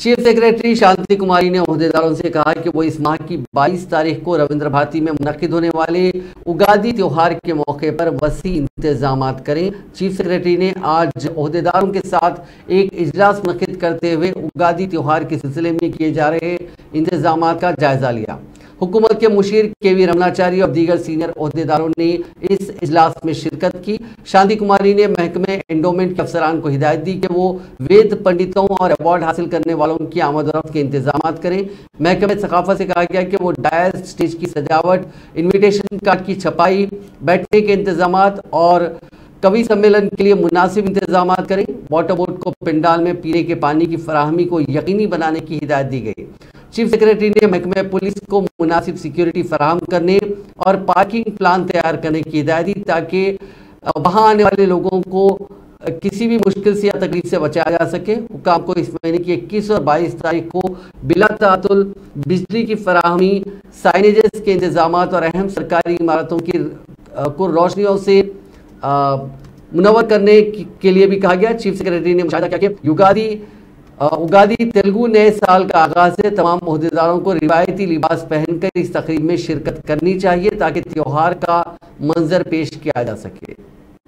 Chief secretary شانتی کماری نے عہدیداروں سے کہا کہ وہ اس ماہ کی 22 تاریخ کو رویندر بھارتی میں منعقد ہونے والے اگادی تہوار کے موقع پر وسیع انتظامات کریں۔ چیف سیکریٹری نے آج عہدیداروں کے ساتھ ایک اجلاس منعقد کرتے ہوئے اگادی تہوار کے سلسلے میں کیے جا رہے انتظامات کا جائزہ لیا۔ حکومت کے مشیر کے وی رمناچاری اور دیگر سینئر عہدیداروں نے اس اجلاس میں شرکت کی۔ شانتی کماری نے محکمہ انڈومنٹ کے افسران کو ہدایت دی کہ وہ وید پنڈتوں اور ایوارڈ حاصل کرنے والوں کی آمد و رفت کے انتظامات کریں۔ محکمہ ثقافت سے کہا گیا کہ وہ ڈائز، سٹیج کی سجاوٹ، انویٹیشن کارڈ کی چھپائی، بیٹھنے کے انتظامات اور کوی سمیلن کے لیے مناسب انتظامات کریں۔ واٹر بورڈ کو پنڈال میں پینے کے پانی کی فراہمی کو یقینی بنانے کی ہدایت دی گئی۔ چیف سیکریٹری نے محکمہ پولیس کو مناسب سیکیورٹی فراہم کرنے اور پارکنگ پلان تیار کرنے کی ہدایت دی تاکہ وہاں آنے والے لوگوں کو کسی بھی مشکل سے یا تکلیف سے بچایا جا سکے۔ حکام کو اس مہینے کی 21 اور 22 تاریخ کو بلا تعطل بجلی کی فراہمی، سائنیجز کے انتظامات اور اہم سرکاری عمارتوں کو روشنیوں سے منور کرنے کے لیے بھی کہا گیا۔ چیف سیکریٹری نے مشاہدہ کیا کہ اگادی تیلگو نئے سال کا آغاز ہے۔ تمام عہدیداروں کو روایتی لباس پہن کر اس تقریب میں شرکت کرنی چاہیے تاکہ تہوار کا منظر پیش کیا جا سکے۔